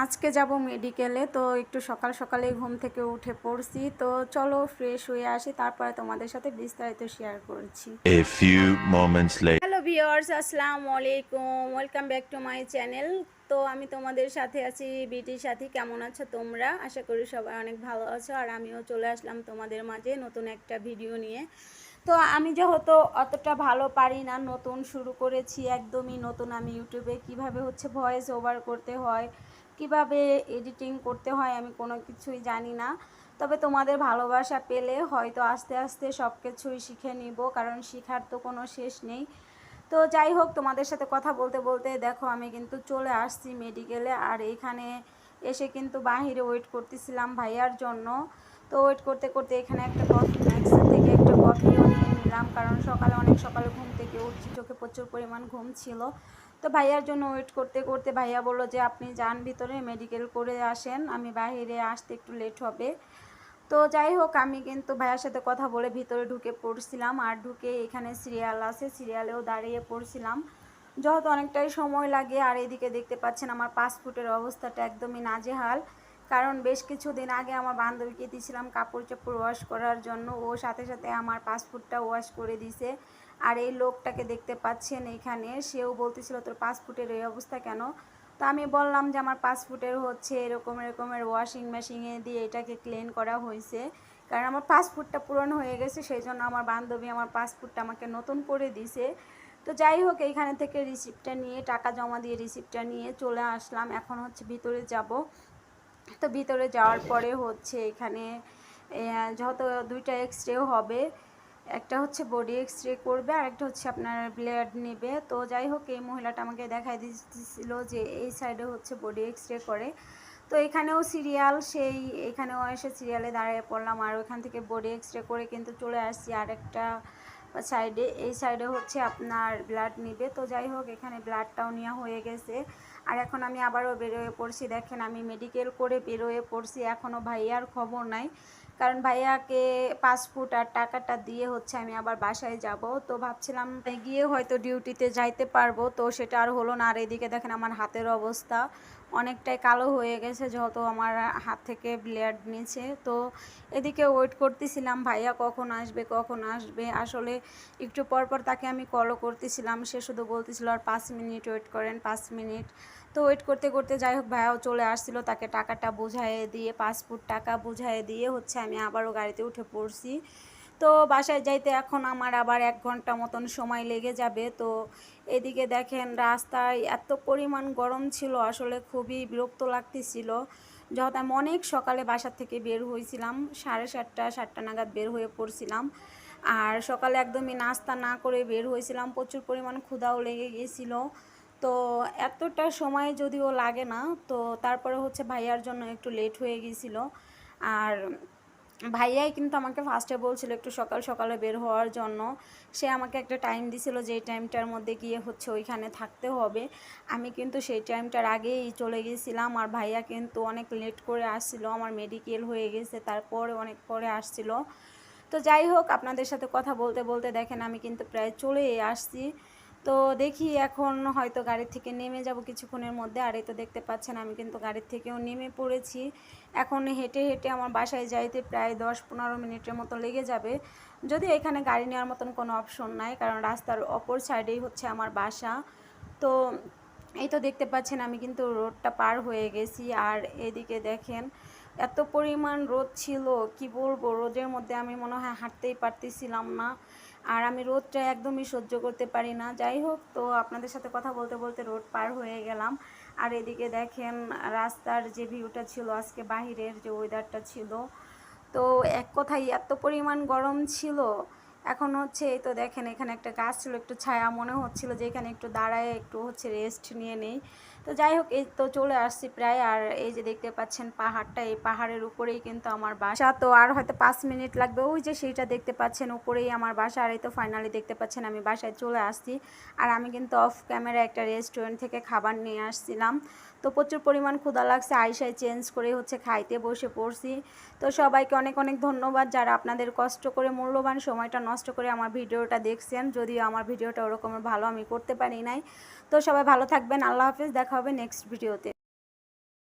আজকে যাব মেডিকেলে, তো একটু সকাল সকালে ঘুম থেকে উঠে পড়ছি। তো চলো ফ্রেশ হয়ে আসি, তারপরে তোমাদের সাথে বিস্তারিত শেয়ার করছি। A few moments later. Hello viewers, আসসালামু আলাইকুম, welcome back to my channel. তো আমি তোমাদের সাথে আছি বিটির সাথে। কেমন আছো তোমরা? আশা করি সবাই অনেক ভালো আছো। আর আমিও চলে আসলাম তোমাদের মাঝে নতুন একটা ভিডিও নিয়ে। তো আমি যেহেতু অতটা ভালো পারি না, নতুন শুরু করেছি, একদমই নতুন। আমি ইউটিউবে কিভাবে ভয়েস ওভার করতে হয়, কিভাবে এডিটিং করতে হয়, আমি কোনো কিছুই জানি না। তবে তোমাদের ভালোবাসা পেলে হয়তো আস্তে আস্তে সব কিছুই শিখে নিব, কারণ শেখার তো কোনো শেষ নেই। তো যাই হোক, তোমাদের সাথে কথা বলতে বলতে দেখো আমি কিন্তু চলে আসছি মেডিকেলে। আর এইখানে এসে কিন্তু বাহিরে ওয়েট করতেছিলাম ভাইয়ার জন্য। তো ওয়েট করতে করতে এখানে একটা কফি ম্যাক্স থেকে একটা কফিও নিয়ে নিলাম, কারণ সকালে অনেক সকালে ঘুম থেকে উঠছি, চোখে প্রচুর পরিমাণ ঘুম ছিল। তো ভাইয়ার জন্য ওয়েট করতে করতে ভাইয়া বললো যে আপনি যান ভিতরে, মেডিকেল করে আসেন, আমি বাহিরে আসতে একটু লেট হবে। তো যাই হোক, আমি কিন্তু ভাইয়ার সাথে কথা বলে ভিতরে ঢুকে পড়ছিলাম। আর ঢুকে এখানে সিরিয়াল আছে, সিরিয়ালেও দাঁড়িয়ে পড়ছিলাম, যেহেতু অনেকটাই সময় লাগে। আর এদিকে দেখতে পাচ্ছেন আমার পাসপোর্টের অবস্থাটা একদমই নাজেহাল, কারণ বেশ কিছুদিন আগে আমার বান্ধবীকে দিয়েছিলাম কাপড় চাপড় ওয়াশ করার জন্য, ও সাথে সাথে আমার পাসপোর্টটা ওয়াশ করে দিছে। আর এই লোকটাকে দেখতে পাচ্ছেন এখানে, সেও বলতেছিল তোর পাসপোর্টের এই অবস্থা কেন। তো আমি বললাম যে আমার পাসপোর্টের এরকম এরকমের ওয়াশিং মেশিনে দিয়ে এটাকে ক্লিন করা হয়েছে, কারণ আমার পাসপোর্টটা পুরনো হয়ে গেছে, সেই জন্য আমার বান্ধবী আমার পাসপোর্টটা আমাকে নতুন করে দিছে। তো যাই হোক, এইখানে থেকে রিসিপ্টটা নিয়ে, টাকা জমা দিয়ে রিসিপ্টটা নিয়ে চলে আসলাম। এখন ভিতরে যাব। তো ভিতরে যাওয়ার পরে এখানে যেহেতু দুইটা এক্সরে হবে, একটা বডি এক্সরে করবে আর একটা আপনার ব্লাড নেবে। তো যাই হোক, এই মহিলাটা আমাকে দেখাই দিচ্ছিল যে এই সাইডে বডি এক্সরে করে। তো এখানেও সিরিয়াল, এখানেও এসে সিরিয়ালে দাঁড়িয়ে পড়লাম। আর ওইখান থেকে বডি এক্সরে করে কিন্তু চলে আসছি আরেকটা সাইডে। এই সাইডে আপনার ব্লাড নিবে। তো যাই হোক, এখানে ব্লাডটাও নেওয়া হয়ে গেছে। আর এখন আমি আবারও বেরোয়ে পড়ছি। দেখেন আমি মেডিকেল করে বেরোয়ে পড়ছি, এখনও ভাইয়ার খবর নাই, কারণ ভাইয়াকে পাসপোর্ট আর টাকাটা দিয়ে আমি আবার বাসায় যাব। তো ভাবছিলাম গিয়ে হয়তো ডিউটিতে যাইতে পারবো, তো সেটা আর হলো না। আর এদিকে দেখেন আমার হাতের অবস্থা অনেকটাই কালো হয়ে গেছে, যেহেতু আমার হাত থেকে ব্লাড নিয়েছে। তো এদিকে ওয়েট করতেছিলাম ভাইয়া কখন আসবে কখন আসবে। আসলে একটু পরপর তাকে আমি কলও করতেছিলাম, সে শুধু বলতেছিল আর 5 মিনিট ওয়েট করেন, 5 মিনিট। তো ওয়েট করতে করতে যাই হোক, ভাইয়াও চলে আসছিল, তাকে টাকাটা বুঝাইয়ে দিয়ে, পাসপোর্ট টাকা বুঝাইয়ে দিয়ে আমি আবারও গাড়িতে উঠে পড়ছি। তো বাসায় যাইতে এখন আমার আবার 1 ঘন্টা মতন সময় লেগে যাবে। তো এদিকে দেখেন রাস্তায় এত পরিমাণ গরম ছিল, আসলে খুবই বিরক্ত লাগতেছিল। যেহেতু আমি অনেক সকালে বাসা থেকে বের হয়েছিলাম, 7:30 7টা নাগাদ বের হয়ে পড়ছিলাম। আর সকালে একদমই নাস্তা না করে বের হয়েছিলাম, প্রচুর পরিমাণ ক্ষুধাও লেগে গিয়েছিল। তো এতটা সময় যদিও লাগে না, তো তারপরে ভাইয়ার জন্য একটু লেট হয়ে গিয়েছিল। আর ভাইয়াই কিন্তু আমাকে ফার্স্টে বলছিল একটু সকাল সকালে বের হওয়ার জন্য। সে আমাকে একটা টাইম দিছিল, যে টাইমটার মধ্যে গিয়ে ওইখানে থাকতে হবে। আমি কিন্তু সেই টাইমটার আগেই চলে গিয়েছিলাম। আর ভাইয়া কিন্তু অনেক লেট করে আসছিল, আমার মেডিকেল হয়ে গেছে, তারপরে অনেক পরে আসছিল। তো যাই হোক, আপনাদের সাথে কথা বলতে বলতে দেখেন আমি কিন্তু প্রায় চলে আসছি। তো দেখি এখন হয়তো গাড়ি থেকে নেমে যাব কিছুক্ষণের মধ্যে। আর এই তো দেখতে পাচ্ছেন আমি কিন্তু গাড়ির থেকেও নেমে পড়েছি। এখন হেঁটে হেঁটে আমার বাসায় যাইতে প্রায় 10-15 মিনিটের মতো লেগে যাবে, যদি এখানে গাড়ি নেওয়ার মতন কোনো অপশন নাই, কারণ রাস্তার অপর সাইডেই আমার বাসা। তো এই তো দেখতে পাচ্ছেন আমি কিন্তু রোডটা পার হয়ে গেছি। আর এদিকে দেখেন এত পরিমাণ রোদ ছিল, কি বলবো, রোদের মধ্যে আমি মনে হয় হাঁটতেই পারতেছিলাম না। আর আমি রোদটা একদমই সহ্য করতে পারি না। যাই হোক, তো আপনাদের সাথে কথা বলতে বলতে রোড পার হয়ে গেলাম। আর এদিকে দেখেন রাস্তার যে ভিউটা ছিল, আজকে বাহিরের যে ওয়েদারটা ছিল, তো এক কথায় এত পরিমাণ গরম ছিল। এখন এই তো দেখেন এখানে একটা গাছ ছিল, একটু ছায়া, মনে হচ্ছিল যে এখানে একটু দাঁড়ায় একটু রেস্ট নিয়ে নেই। তো যাই হোক, এই তো চলে আসছি প্রায়। আর এই যে দেখতে পাচ্ছেন পাহাড়টা, এই পাহাড়ের উপরেই কিন্তু আমার বাসা। তো আর হয়তো 5 মিনিট লাগবে, ওই যে সেইটা দেখতে পাচ্ছেন উপরেই আমার বাসা। আর এই তো ফাইনালি দেখতে পাচ্ছেন আমি বাসায় চলে আসছি। আর আমি কিন্তু অফ ক্যামেরা একটা রেস্টুরেন্ট থেকে খাবার নিয়ে আসছিলাম। তো প্রচুর পরিমাণ ক্ষুধা লাগছে, আইসায় চেঞ্জ করে খাইতে বসে পড়ছি। তো সবাইকে অনেক অনেক ধন্যবাদ, যারা আপনাদের কষ্ট করে মূল্যবান সময়টা নষ্ট করে আমার ভিডিওটা দেখছেন, যদিও আমার ভিডিওটা ওরকমের ভালো আমি করতে পারি নাই। তো সবাই ভালো থাকবেন, আল্লাহ হাফেজ, দেখা হবে নেক্সট ভিডিওতে।